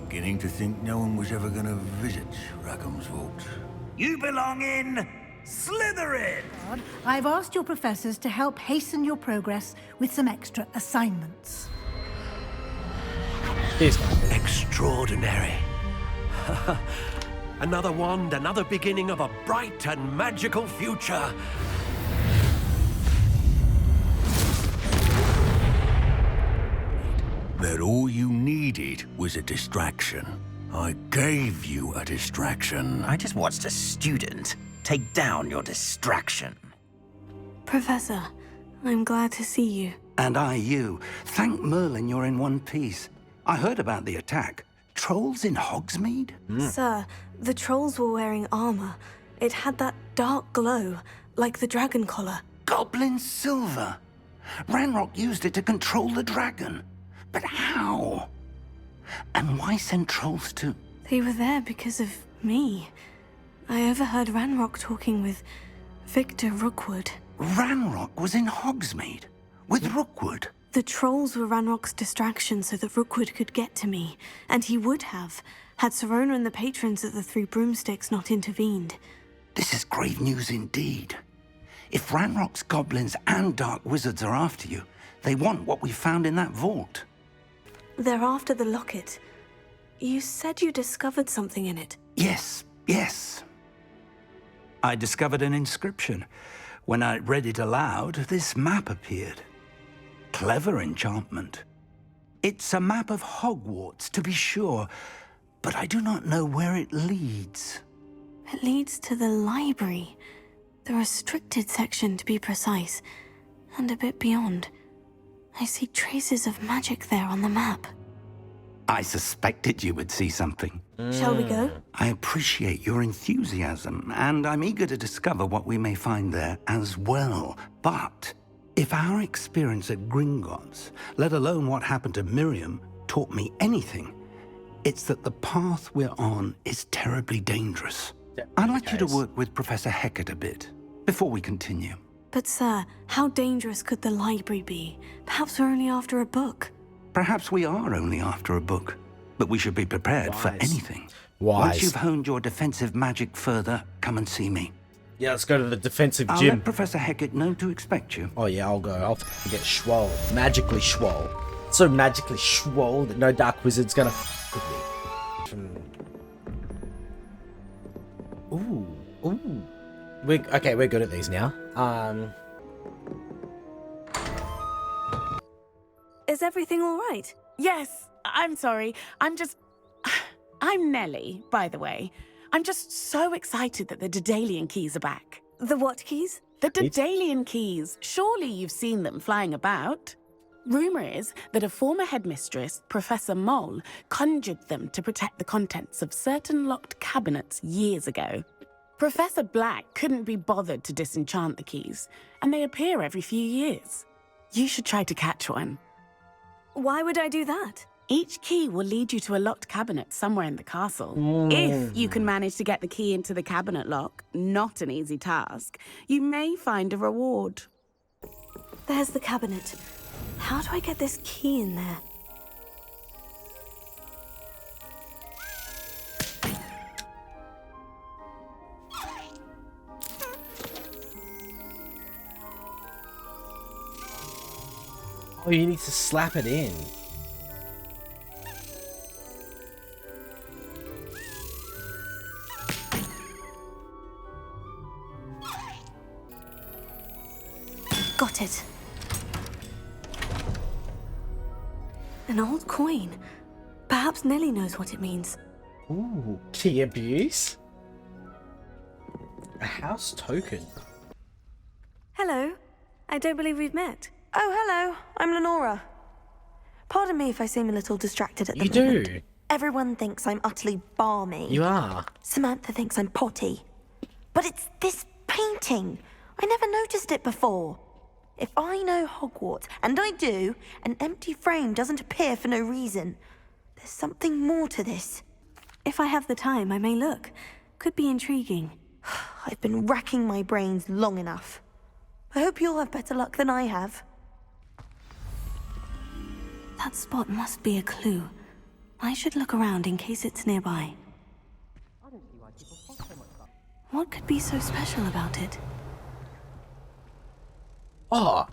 Beginning to think no one was ever gonna visit Rackham's vault. You belong in Slytherin! I've asked your professors to help hasten your progress with some extra assignments. Extraordinary. Another wand, another beginning of a bright and magical future. That all you needed was a distraction. I gave you a distraction. I just watched a student take down your distraction. Professor, I'm glad to see you. And I you. Thank Merlin you're in one piece. I heard about the attack. Trolls in Hogsmeade? Sir, the trolls were wearing armor. It had that dark glow, like the dragon collar. Goblin silver. Ranrock used it to control the dragon. But how? And why send trolls to... They were there because of me. I overheard Ranrock talking with Victor Rookwood. Ranrock was in Hogsmeade? With Rookwood? The trolls were Ranrock's distraction so that Rookwood could get to me. And he would have, had Sirona and the patrons of the Three Broomsticks not intervened. This is grave news indeed. If Ranrock's goblins and dark wizards are after you, they want what we found in that vault. They're after the locket. You said you discovered something in it. Yes. I discovered an inscription. When I read it aloud, this map appeared. Clever enchantment. It's a map of Hogwarts, to be sure, but I do not know where it leads. It leads to the library. The restricted section, to be precise. And a bit beyond. I see traces of magic there on the map. I suspected you would see something. Shall we go? I appreciate your enthusiasm, and I'm eager to discover what we may find there as well. But if our experience at Gringotts, let alone what happened to Miriam, taught me anything, it's that the path we're on is terribly dangerous. I'd like you to work with Professor Hecat a bit before we continue. But sir, how dangerous could the library be? Perhaps we're only after a book. Perhaps we are only after a book, but we should be prepared for anything. Once you've honed your defensive magic further, come and see me. Yeah, let's go to the defensive I'll gym. let Professor Hecat know to expect you. Oh yeah, I'll go. I'll get swole. Magically swole. So magically swole that no dark wizard's gonna with me. Ooh. We're good at these now. Is everything all right? Yes, I'm sorry. I'm Nellie, by the way. I'm just so excited that the Daedalian keys are back. The what keys? The Daedalian keys. Surely you've seen them flying about. Rumour is that a former headmistress, Professor Mole, conjured them to protect the contents of certain locked cabinets years ago. Professor Black couldn't be bothered to disenchant the keys, and they appear every few years. You should try to catch one. Why would I do that? Each key will lead you to a locked cabinet somewhere in the castle. If you can manage to get the key into the cabinet lock, not an easy task, you may find a reward. There's the cabinet. How do I get this key in there? Oh, you need to slap it in. Got it. An old coin. Perhaps Nellie knows what it means. Ooh, key abuse? A house token. Hello. I don't believe we've met. Oh, hello. I'm Lenora. Pardon me if I seem a little distracted at the You moment. do. Everyone thinks I'm utterly balmy. You are. Samantha thinks I'm potty. But it's this painting. I never noticed it before. If I know Hogwarts, and I do, an empty frame doesn't appear for no reason. There's something more to this. If I have the time, I may look. Could be intriguing. I've been racking my brains long enough. I hope you'll have better luck than I have. That spot must be a clue. I should look around in case it's nearby. What could be so special about it? Oh,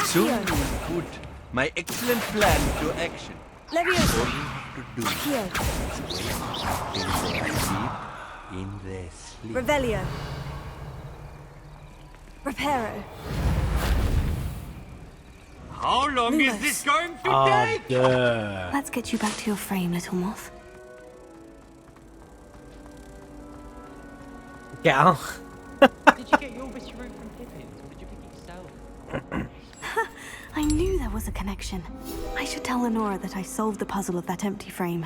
Soon we will put my excellent plan to action. All you have to do is wait in their sleep. Revelio. Reparo. How long is this going to take? yeah. Let's get you back to your frame, little moth. Gal. Did you get your wish room from Pippin's, or did you pick it yourself? I knew there was a connection. I should tell Lenora that I solved the puzzle of that empty frame.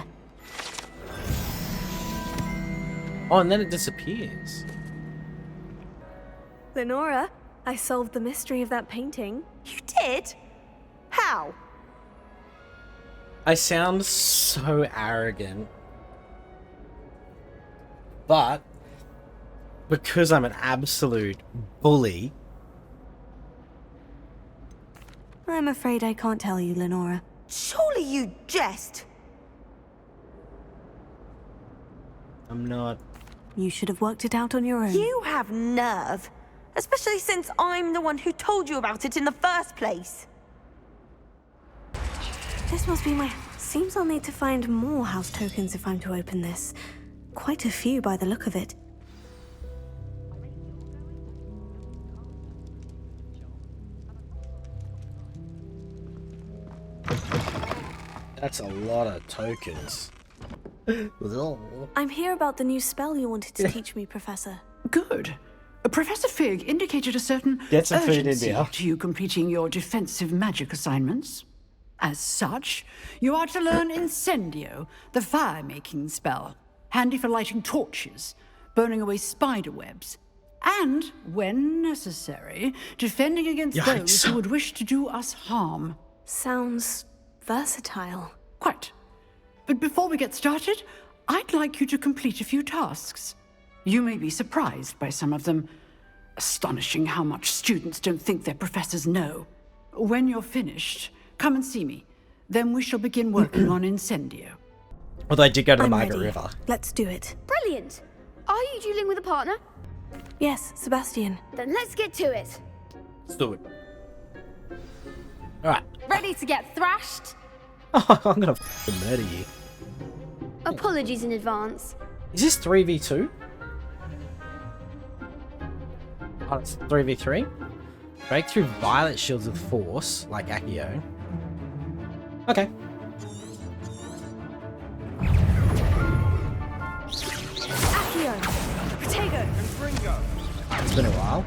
Oh, and then it disappears. Lenora, I solved the mystery of that painting. You did? How? I sound so arrogant. But because I'm an absolute bully, I'm afraid I can't tell you, Lenora. Surely you jest. I'm not. You should have worked it out on your own. You have nerve. Especially since I'm the one who told you about it in the first place. This must be my... Seems I'll need to find more house tokens if I'm to open this. Quite a few by the look of it. That's a lot of tokens. I'm here about the new spell you wanted to teach me, Professor. Good. Professor Fig indicated a certain Get some food in urgency there. to you completing your defensive magic assignments. As such, you are to learn Incendio, the fire-making spell, handy for lighting torches, burning away spider webs, and, when necessary, defending against those who would wish to do us harm. Sounds versatile. Quite. But before we get started, I'd like you to complete a few tasks. You may be surprised by some of them. Astonishing how much students don't think their professors know. When you're finished, come and see me. Then we shall begin working on Incendio. Although I did go to the I'm Margaret ready. River. Let's do it. Brilliant! Are you dueling with a partner? Yes, Sebastian. Then let's get to it. Let's do it. Alright. Ready to get thrashed? I'm gonna f***ing murder you. Apologies in advance. Is this 3v2? Oh, it's 3v3? Break through violet shields with force, like Accio. Okay. Accio! Protego! It's been a while.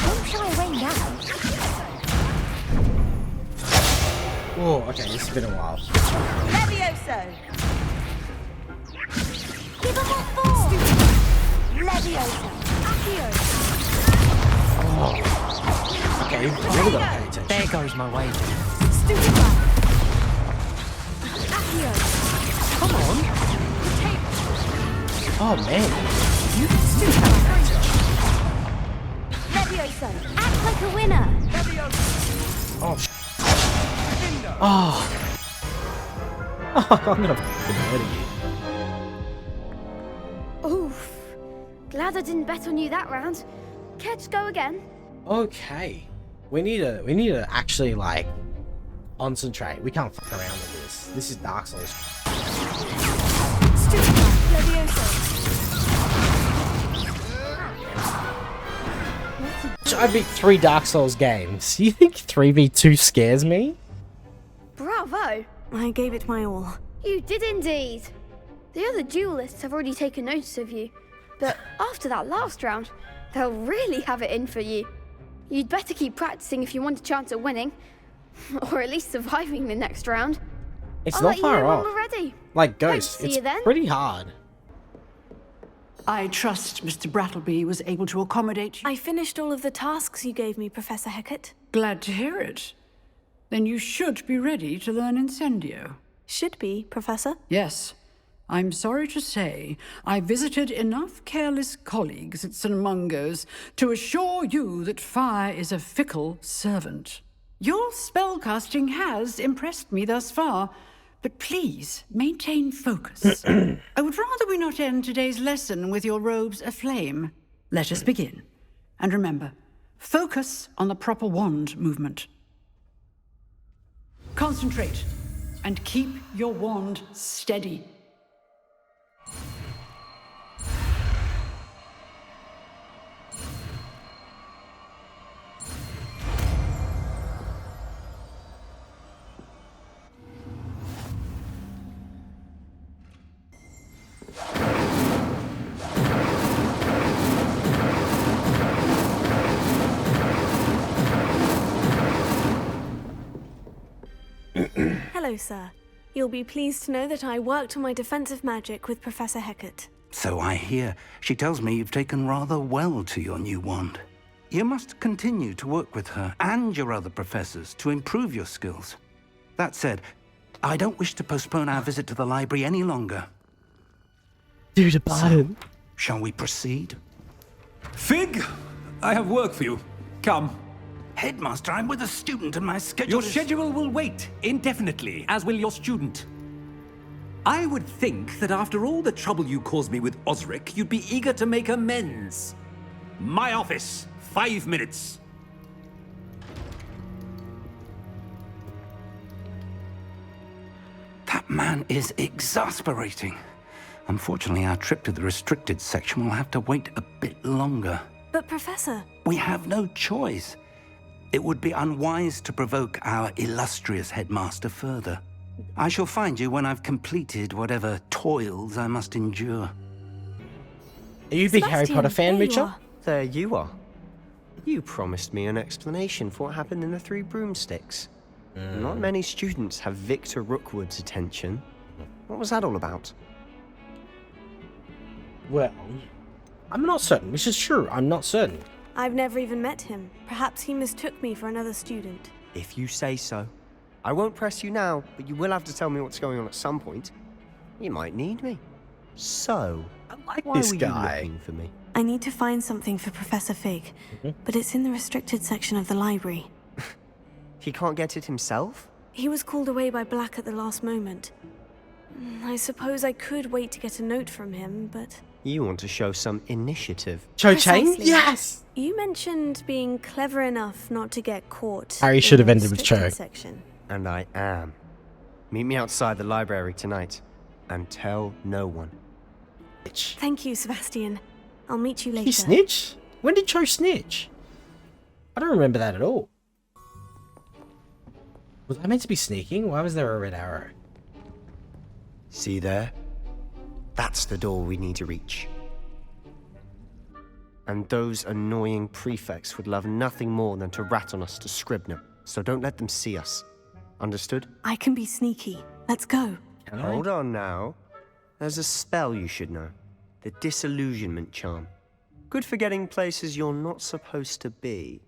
Don't shy away now. Oh, okay, this has been a while. Levioso! Give him what for! Levioso! Accio! Okay, you've really got to pay attention. There goes my wager. Stupefy! Accio! Come on. Oh, man. Levioso! Act like a winner! Oh, Oh. I'm gonna f***ing murder you. Oof. Glad I didn't bet on you that round. Care to go again? Okay. We need to actually, like, concentrate. We can't fuck around with this. This is Dark Souls. Stupefy! Levioso! I beat 3 Dark Souls games. You think 3v2 scares me? Bravo! I gave it my all. You did indeed. The other duelists have already taken notice of you, but after that last round, they'll really have it in for you. You'd better keep practicing if you want a chance at winning, or at least surviving the next round. It's I'll not let you know far when off. we're ready. Like Hope to Ghost, see it's you then. pretty hard. I trust Mr. Brattleby was able to accommodate you. I finished all of the tasks you gave me, Professor Hecat. Glad to hear it. Then you should be ready to learn Incendio. Should be, Professor. Yes. I'm sorry to say, I visited enough careless colleagues at St. Mungo's to assure you that fire is a fickle servant. Your spellcasting has impressed me thus far, but please maintain focus. I would rather we not end today's lesson with your robes aflame. Let us begin. And remember, focus on the proper wand movement. Concentrate, and keep your wand steady. Hello, sir. You'll be pleased to know that I worked on my defensive magic with Professor Hecat. So I hear. She tells me you've taken rather well to your new wand. You must continue to work with her and your other professors to improve your skills. That said, I don't wish to postpone our visit to the library any longer. Dude, a button. So, shall we proceed? Fig, I have work for you. Come. Headmaster, I'm with a student and my schedule Your schedule will wait indefinitely, as will your student. I would think that after all the trouble you caused me with Osric, you'd be eager to make amends. My office, 5 minutes. That man is exasperating. Unfortunately, our trip to the restricted section will have to wait a bit longer. But, Professor... We have no choice. It would be unwise to provoke our illustrious headmaster further. I shall find you when I've completed whatever toils I must endure. Are you a big Harry Potter fan, Mitchell? There you are. You promised me an explanation for what happened in the Three Broomsticks. Not many students have Victor Rookwood's attention. What was that all about? Well, I'm not certain. This is true. I'm not certain. I've never even met him. Perhaps he mistook me for another student. If you say so. I won't press you now, but you will have to tell me what's going on at some point. You might need me. So, like why this were guy. you looking for me? I need to find something for Professor Fig, but it's in the restricted section of the library. He can't get it himself? He was called away by Black at the last moment. I suppose I could wait to get a note from him, but... You want to show some initiative. Cho Chang? Precisely. Yes! You mentioned being clever enough not to get caught. Harry in should have the ended with Cho. restricted section. And I am. Meet me outside the library tonight, and tell no one. Thank you, Sebastian. I'll meet you later. He snitch? When did Cho snitch? I don't remember that at all. Was I meant to be sneaking? Why was there a red arrow? See there? That's the door we need to reach. And those annoying prefects would love nothing more than to rat on us to Scribner, so don't let them see us. Understood? I can be sneaky. Let's go. Hold on now. There's a spell you should know. The Disillusionment Charm. Good for getting places you're not supposed to be.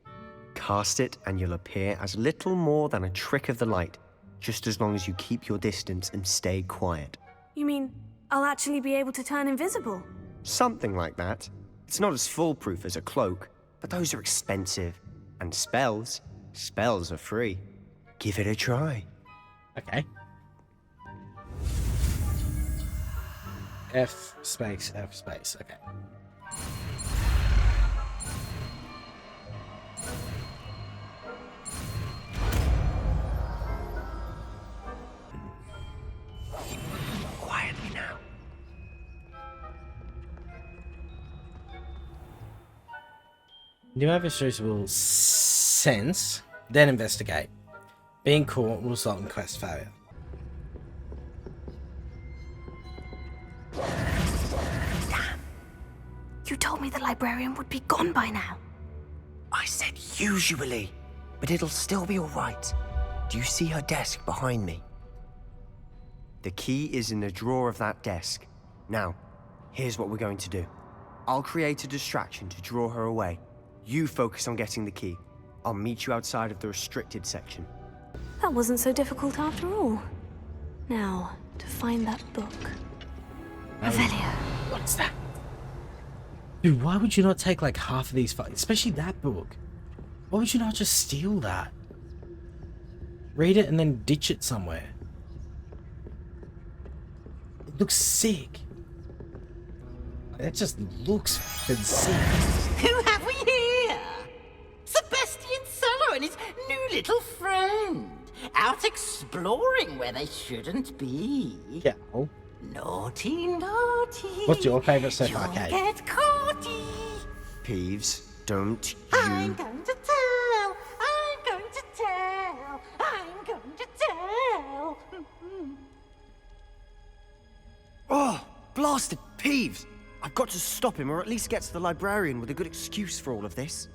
Cast it and you'll appear as little more than a trick of the light, just as long as you keep your distance and stay quiet. You mean I'll actually be able to turn invisible? Something like that. It's not as foolproof as a cloak, but those are expensive. And spells are free. Give it a try. Okay. F space, F space. Okay. Quietly now. New adversaries will sense, then investigate. Being caught will result in quest failure. You told me the librarian would be gone by now. I said usually, but it'll still be all right. Do you see her desk behind me? The key is in the drawer of that desk. Now, here's what we're going to do. I'll create a distraction to draw her away. You focus on getting the key. I'll meet you outside of the restricted section. That wasn't so difficult after all. Now, to find that book. Revelio. What's that? Dude, why would you not take like half of these fights? Especially that book. Why would you not just steal that? Read it and then ditch it somewhere. It looks sick. It just looks fucking sick. Who have we here? Sebastian Solo and his new little friend. Out exploring where they shouldn't be. Yeah. Naughty, naughty. What's your favourite so far, Kate? Get caughty. Peeves, don't I'm you... going to tell. I'm going to tell. I'm going to tell. Oh, blasted Peeves! I've got to stop him, or at least get to the librarian with a good excuse for all of this.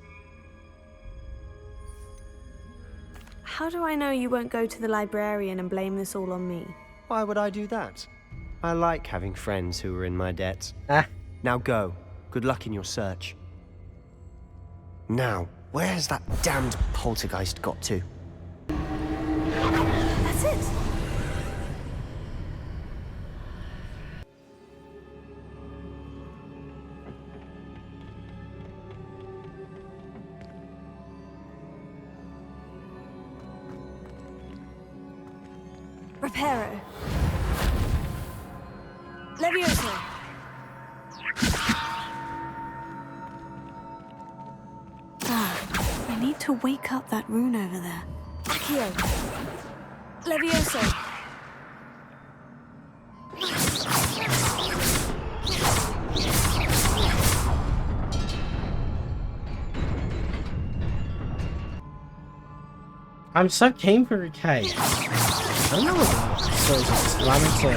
How do I know you won't go to the librarian and blame this all on me? Why would I do that? I like having friends who are in my debt. Ah. Now go. Good luck in your search. Now, where's that damned poltergeist got to? That's it. Reparo. Levioso. I need to wake up that rune over there. Accio. Levioso. I'm so keen for a cave. I don't know what so it's running to.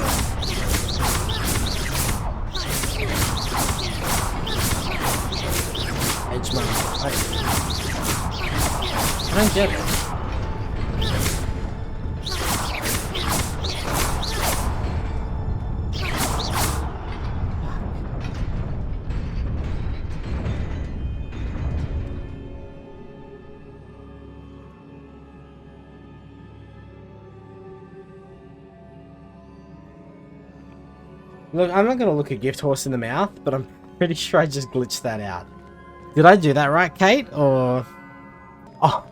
Edge man. I don't get it. Look, I'm not going to look a gift horse in the mouth, but I'm pretty sure I just glitched that out. Did I do that right, Kate? Or... Oh.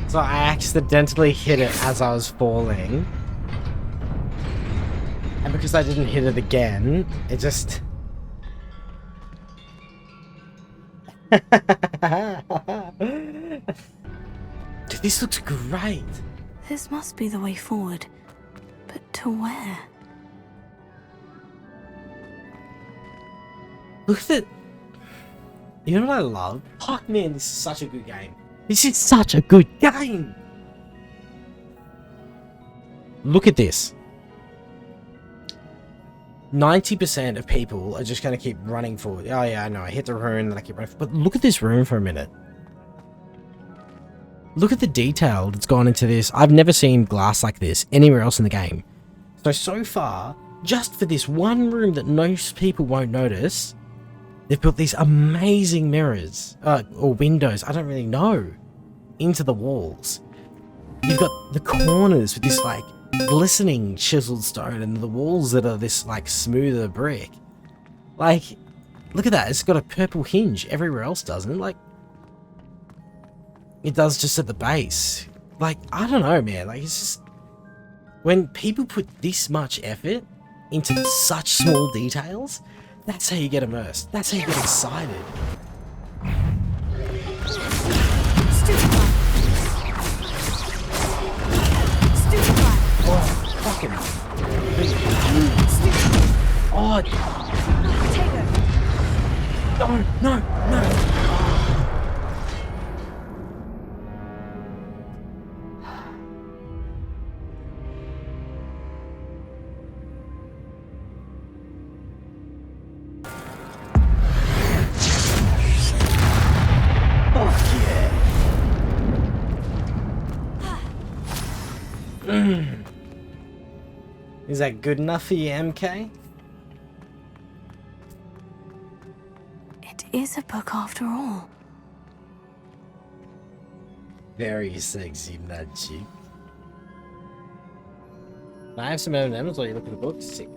So I accidentally hit it as I was falling. And because I didn't hit it again, it just... Dude, this looks great. This must be the way forward. But to where? Look at it. You know what I love? Oh man, this is such a good game. This is such a good game. Look at this. 90% of people are just going to keep running forward. Oh yeah, I know. I hit the rune and I keep running forward. But look at this rune for a minute. Look at the detail that's gone into this. I've never seen glass like this anywhere else in the game. So far, just for this one room that most people won't notice, they've built these amazing mirrors, or windows, I don't really know, into the walls. You've got the corners with this, like, glistening chiseled stone and the walls that are this, like, smoother brick. Like, look at that. It's got a purple hinge. Everywhere else doesn't. Like, it does just at the base. Like, I don't know, man. Like, it's just... When people put this much effort into such small details, that's how you get immersed. That's how you get excited. Oh, fucking... Oh... No. Is that good enough for you, MK? It is a book after all. Very sexy magic. I have some M&Ms while you look at the book. Sick.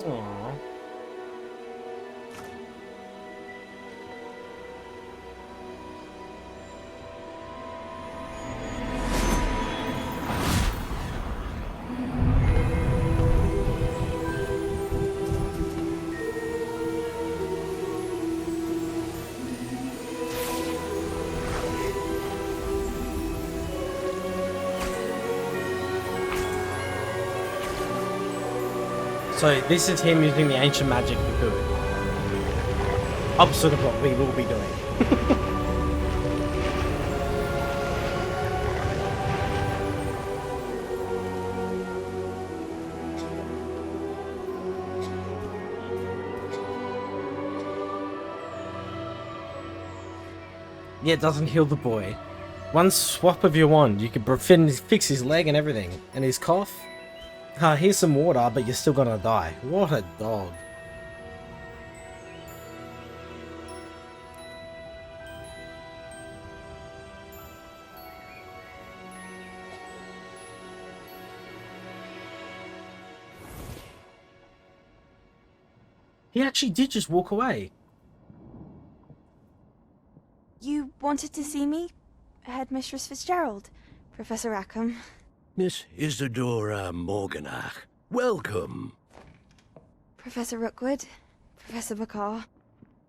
Aww. So this is him using the ancient magic for good. Opposite of what we will be doing. Yeah, it doesn't heal the boy. One swap of your wand, you can fix his leg and everything. And his cough? Here's some water, but you're still gonna die. What a dog. He actually did just walk away. You wanted to see me? Headmistress Fitzgerald? Professor Rackham? Miss Isadora Morganach, welcome. Professor Rookwood? Professor Bakar?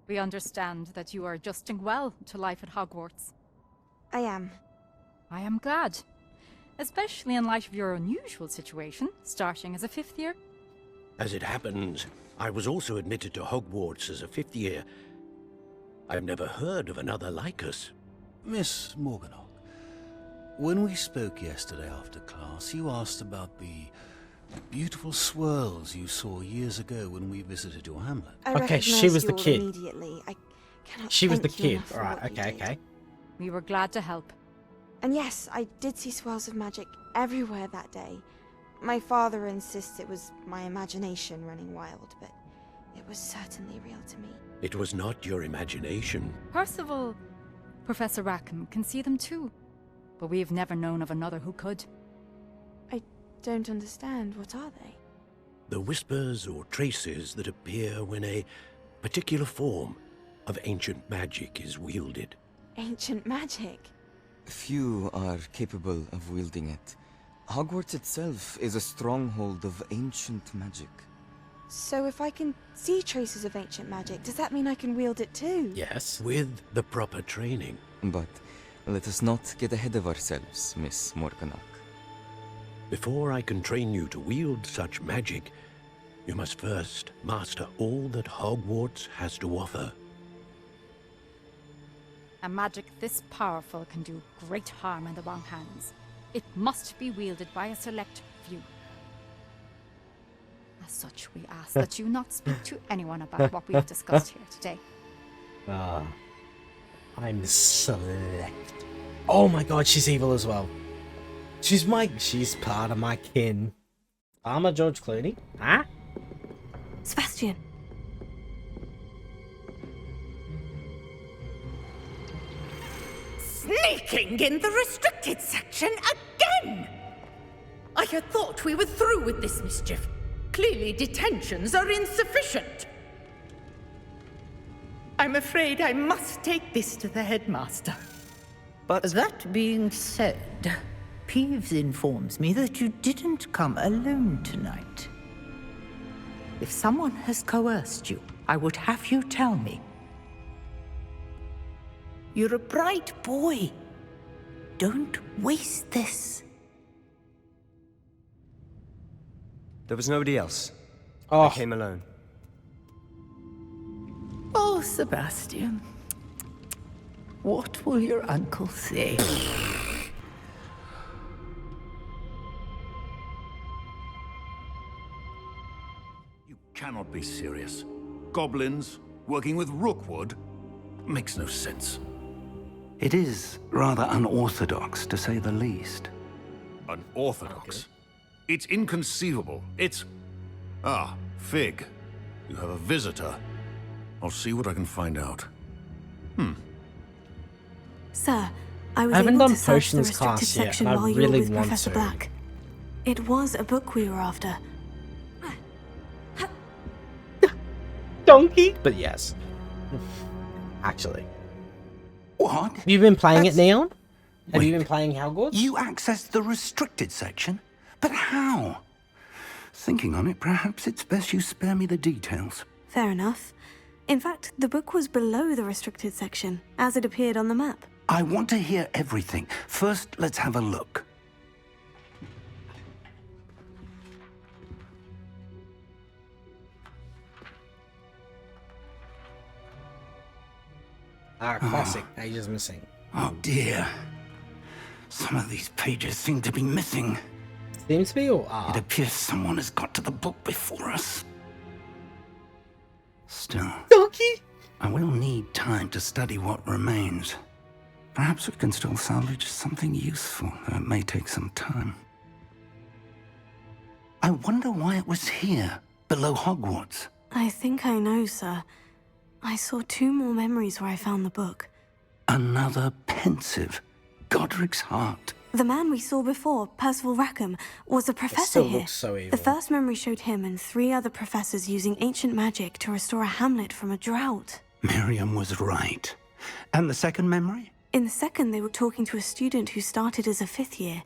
We understand that you are adjusting well to life at Hogwarts. I am. I am glad. Especially in light of your unusual situation, starting as a 5th year. As it happens, I was also admitted to Hogwarts as a 5th year. I've never heard of another like us. Miss Morganach, when we spoke yesterday after class, you asked about the beautiful swirls you saw years ago when we visited your hamlet. Okay, she was the kid. Immediately. I cannot She was the thank you kid. enough for Alright, what you okay, did. okay. We were glad to help. And yes, I did see swirls of magic everywhere that day. My father insists it was my imagination running wild, but it was certainly real to me. It was not your imagination. Percival, Professor Rackham can see them too. But we've never known of another who could. I don't understand. What are they? The whispers or traces that appear when a particular form of ancient magic is wielded. Ancient magic? Few are capable of wielding it. Hogwarts itself is a stronghold of ancient magic. So if I can see traces of ancient magic, does that mean I can wield it too? Yes. With the proper training. But let us not get ahead of ourselves, Miss Morganach. Before I can train you to wield such magic, you must first master all that Hogwarts has to offer. A magic this powerful can do great harm in the wrong hands. It must be wielded by a select few. As such, we ask that you not speak to anyone about what we've discussed here today. I'm select. Oh my god, she's evil as well. She's part of my kin. I'm a George Clooney. Huh? Sebastian. Sneaking in the restricted section again! I had thought we were through with this mischief. Clearly detentions are insufficient. I'm afraid I must take this to the headmaster. But that being said, Peeves informs me that you didn't come alone tonight. If someone has coerced you, I would have you tell me. You're a bright boy. Don't waste this. There was nobody else. Oh. I came alone. Oh, Sebastian. What will your uncle say? You cannot be serious. Goblins working with Rookwood makes no sense. It is rather unorthodox, to say the least. Unorthodox? It's inconceivable. It's... Ah, Fig. You have a visitor. I'll see what I can find out. Sir, I was I haven't able done to search the potions restricted class yet, section and I while you really were with want Professor to. Black. It was a book we were after. Donkey? But yes. Actually. What? Have you been playing it, Neon? Have you been playing Hogwarts? You accessed the restricted section? But how? Thinking on it, perhaps it's best you spare me the details. Fair enough. In fact, the book was below the restricted section, as it appeared on the map. I want to hear everything. First, let's have a look. Classic. Pages missing. Oh dear. Some of these pages seem to be missing. Seems to be or are? It appears someone has got to the book before us. Still, Donkey? I will need time to study what remains. Perhaps we can still salvage something useful, though it may take some time. I wonder why it was here, below Hogwarts. I think I know, sir. I saw 2 more memories where I found the book. Another pensive. Godric's heart. The man we saw before, Percival Rackham, was a professor still here. looks so evil. The first memory showed him and 3 other professors using ancient magic to restore a hamlet from a drought. Miriam was right. And the second memory? In the second, they were talking to a student who started as a 5th year,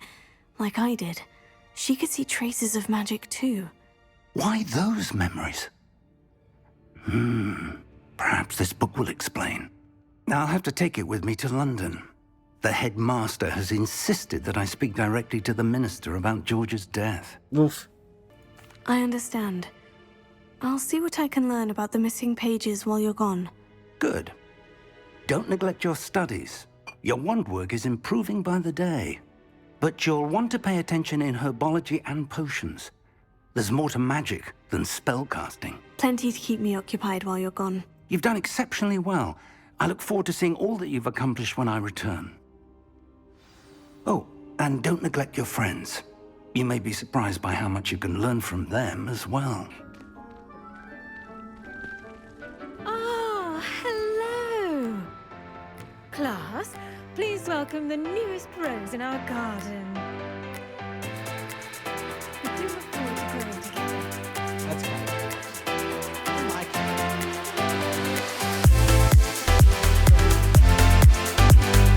like I did. She could see traces of magic too. Why those memories? Perhaps this book will explain. I'll have to take it with me to London. The headmaster has insisted that I speak directly to the minister about George's death. Oof. I understand. I'll see what I can learn about the missing pages while you're gone. Good. Don't neglect your studies. Your wand work is improving by the day. But you'll want to pay attention in herbology and potions. There's more to magic than spellcasting. Plenty to keep me occupied while you're gone. You've done exceptionally well. I look forward to seeing all that you've accomplished when I return. Oh, and don't neglect your friends. You may be surprised by how much you can learn from them as well. Ah, hello! Class, please welcome the newest rose in our garden.